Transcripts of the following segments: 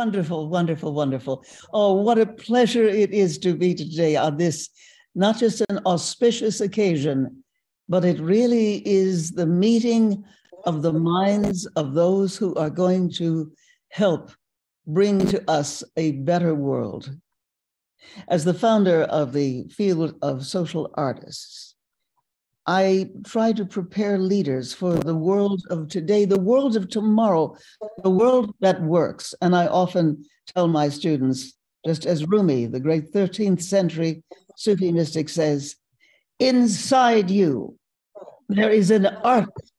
Wonderful, wonderful, wonderful. Oh, what a pleasure it is to be today on this, not just an auspicious occasion, but it really is the meeting of the minds of those who are going to help bring to us a better world. As the founder of the field of social artists, I try to prepare leaders for the world of today, the world of tomorrow, the world that works. And I often tell my students, just as Rumi, the great 13th century Sufi mystic, says, inside you, there is an artist.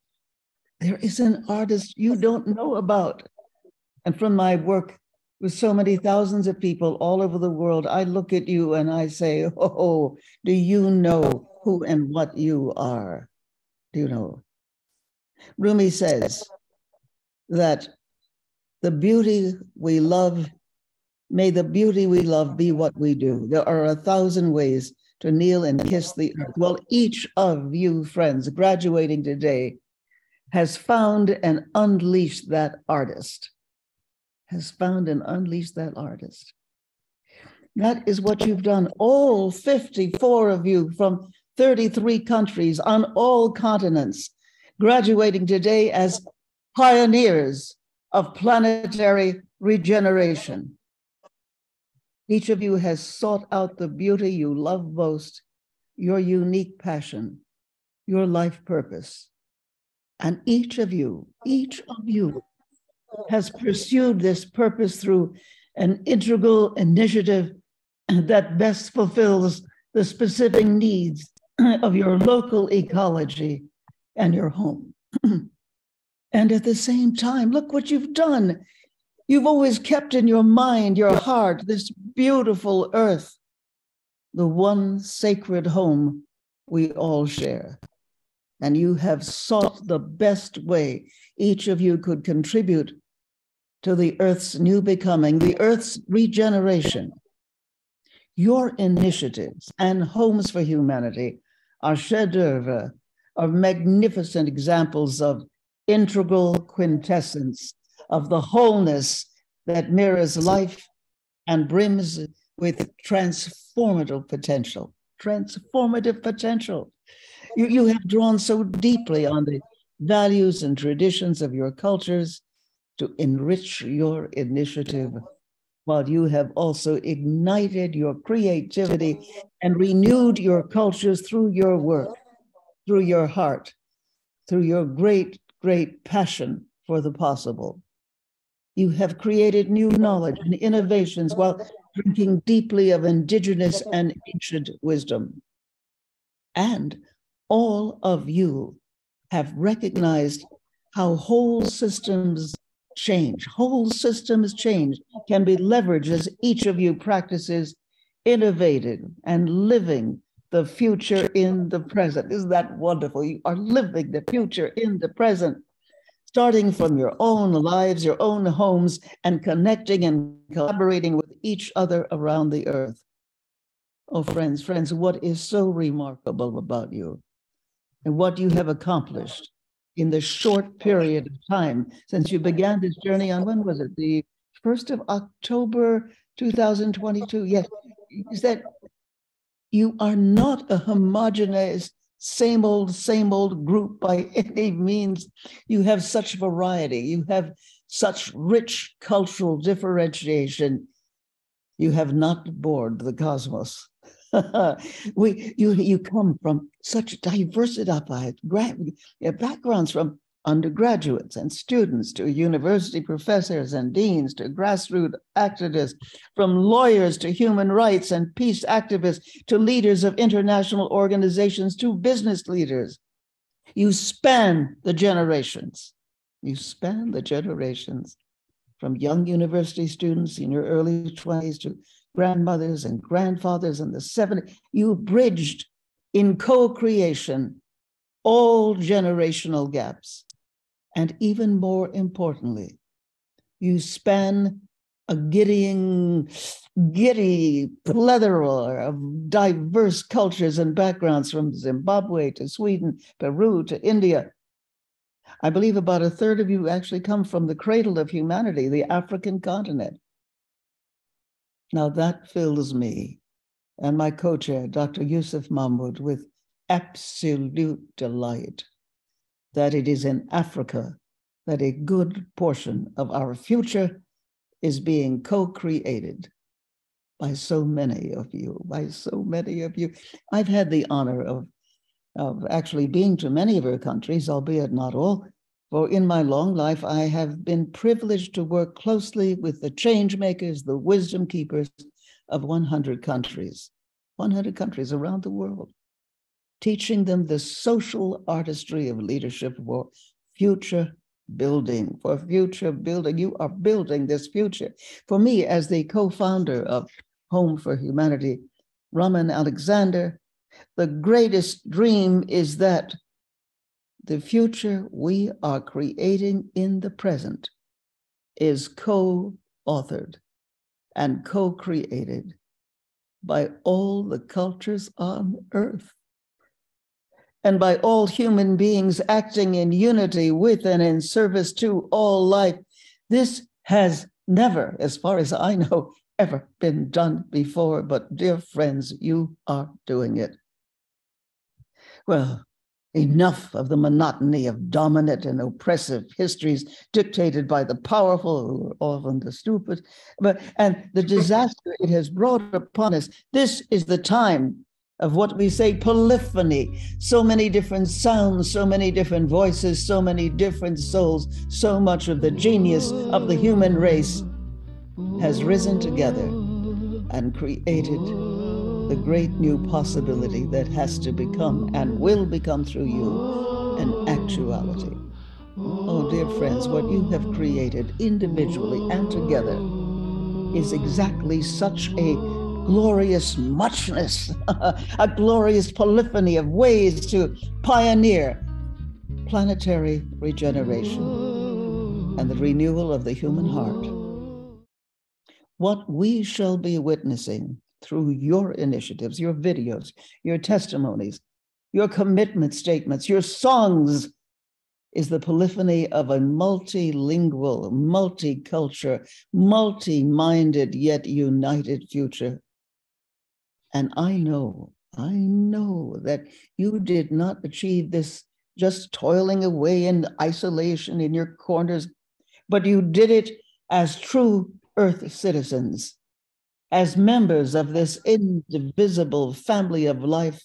There is an artist you don't know about. And from my work with so many thousands of people all over the world, I look at you and I say, oh, do you know who and what you are? Do you know? Rumi says that the beauty we love, may the beauty we love be what we do. There are 1,000 ways to kneel and kiss the earth. Well, each of you friends graduating today has found and unleashed that artist, has found and unleashed that artist. That is what you've done. All 54 of you from 33 countries on all continents, graduating today as pioneers of planetary regeneration. Each of you has sought out the beauty you love most, your unique passion, your life purpose. And each of you has pursued this purpose through an integral initiative that best fulfills the specific needs of your local ecology and your home. And at the same time, look what you've done. You've always kept in your mind, your heart, this beautiful earth, the one sacred home we all share. And you have sought the best way each of you could contribute to the earth's new becoming, the earth's regeneration. Your initiatives and Homes for Humanity are chefs d'oeuvre, are magnificent examples of integral quintessence of the wholeness that mirrors life and brims with transformative potential. Transformative potential. You have drawn so deeply on the values and traditions of your cultures to enrich your initiative, while you have also ignited your creativity and renewed your cultures through your work, through your heart, through your great, great passion for the possible. You have created new knowledge and innovations while drinking deeply of indigenous and ancient wisdom. And all of you have recognized how whole systems change, can be leveraged as each of you practices innovating and living the future in the present. Isn't that wonderful? You are living the future in the present, starting from your own lives, your own homes, and connecting and collaborating with each other around the earth. Oh, friends, what is so remarkable about you and what you have accomplished in the short period of time since you began this journey on, when was it? The 1st of October, 2022. Yes, is that you are not a homogenized, same old group by any means. You have such variety. You have such rich cultural differentiation. You have not bored the cosmos. You come from such diversified backgrounds, from undergraduates and students to university professors and deans to grassroots activists, from lawyers to human rights and peace activists to leaders of international organizations to business leaders. You span the generations. From young university students in your early 20s to grandmothers and grandfathers in the 70s. You bridged in co-creation all generational gaps. And even more importantly, you span a giddy plethora of diverse cultures and backgrounds, from Zimbabwe to Sweden, Peru to India. I believe about a third of you actually come from the cradle of humanity, the African continent. Now that fills me and my co-chair, Dr. Yusuf Mahmood, with absolute delight that it is in Africa that a good portion of our future is being co-created by so many of you, I've had the honor of actually being to many of your countries, albeit not all, for in my long life, I have been privileged to work closely with the change makers, the wisdom keepers of 100 countries around the world, teaching them the social artistry of leadership for future building. You are building this future. For me, as the co-founder of Home for Humanity, Raman Alexander, the greatest dream is that the future we are creating in the present is co-authored and co-created by all the cultures on earth and by all human beings acting in unity with and in service to all life. This has never, as far as I know, ever been done before, but dear friends, you are doing it. Well, enough of the monotony of dominant and oppressive histories dictated by the powerful, or often the stupid, and the disaster it has brought upon us. This is the time of what we say polyphony, so many different sounds, so many different voices, so many different souls, so much of the genius of the human race has risen together and created the great new possibility that has to become and will become through you an actuality. Oh, dear friends, what you have created individually and together is exactly such a glorious muchness, a glorious polyphony of ways to pioneer planetary regeneration and the renewal of the human heart. What we shall be witnessing through your initiatives, your videos, your testimonies, your commitment statements, your songs, is the polyphony of a multilingual, multicultural, multi-minded, yet united future. And I know that you did not achieve this just toiling away in isolation in your corners, but you did it as true Earth citizens, as members of this indivisible family of life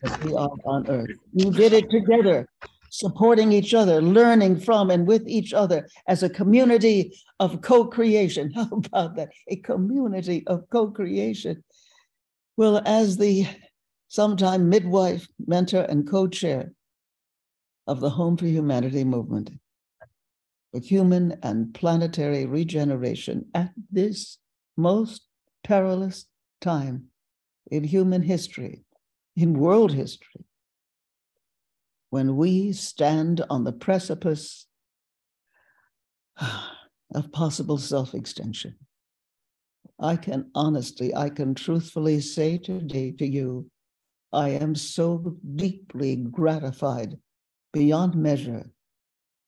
that we are on Earth. You did it together, supporting each other, learning from and with each other as a community of co-creation. How about that? A community of co-creation. Well, as the sometime midwife, mentor, and co-chair of the Home for Humanity movement, for human and planetary regeneration at this most perilous time in human history, in world history, when we stand on the precipice of possible self-extinction. I can truthfully say today to you, I am so deeply gratified beyond measure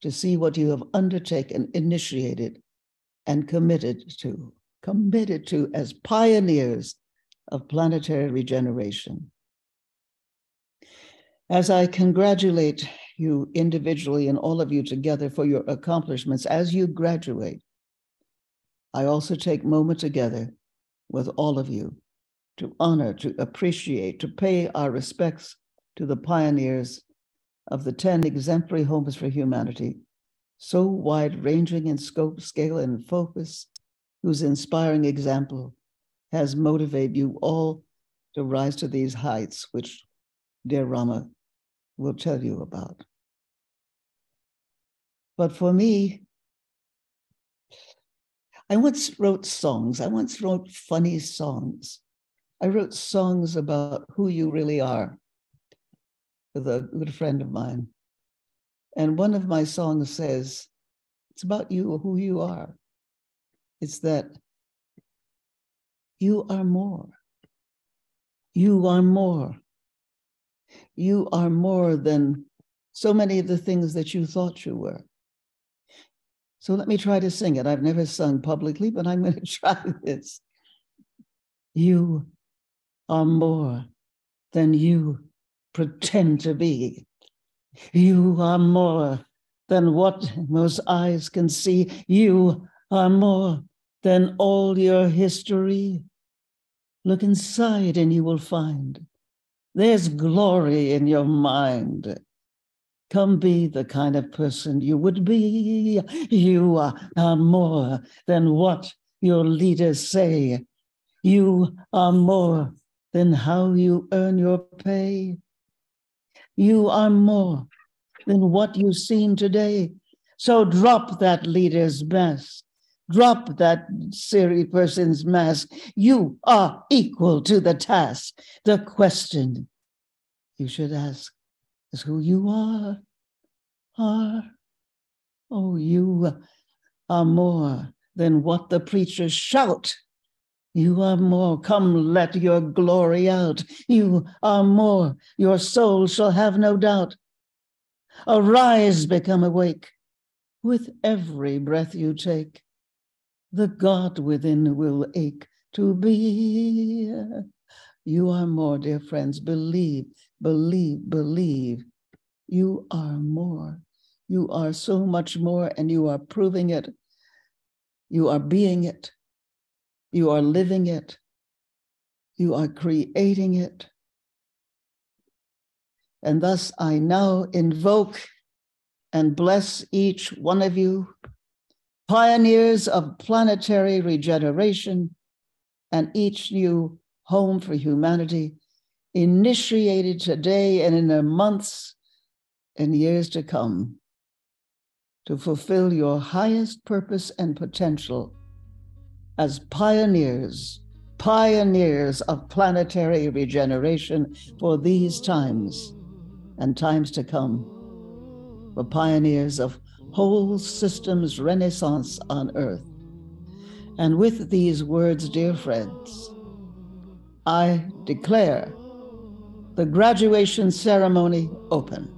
to see what you have undertaken, initiated, and committed to as pioneers of planetary regeneration. As I congratulate you individually and all of you together for your accomplishments as you graduate, I also take a moment together with all of you to honor, to appreciate, to pay our respects to the pioneers of the 10 exemplary homes for humanity, so wide-ranging in scope, scale, and focus, whose inspiring example has motivated you all to rise to these heights, which dear Rama will tell you about. But for me, I once wrote songs. I once wrote funny songs. I wrote songs about who you really are with a good friend of mine. And one of my songs says, it's about you, who you are. It's that you are more. You are more. You are more than so many of the things that you thought you were. So let me try to sing it. I've never sung publicly, but I'm going to try this. You are more than you pretend to be. You are more than what most eyes can see. You are more than all your history. Look inside and you will find there's glory in your mind. Come be the kind of person you would be. You are more than what your leaders say. You are more than how you earn your pay. You are more than what you seem today. So drop that leader's mask. Drop that Siri person's mask. You are equal to the task. The question you should ask is who you are. Oh, you are more than what the preachers shout. You are more. Come, let your glory out. You are more. Your soul shall have no doubt. Arise, become awake. With every breath you take, the God within will ache to be. You are more, dear friends. Believe, believe, believe. You are more. You are so much more, and you are proving it. You are being it. You are living it. You are creating it. And thus I now invoke and bless each one of you, pioneers of planetary regeneration, and each new home for humanity, initiated today and in the months and years to come, to fulfill your highest purpose and potential as pioneers of planetary regeneration for these times and times to come, for pioneers of whole systems renaissance on earth. And with these words, dear friends, I declare the graduation ceremony open.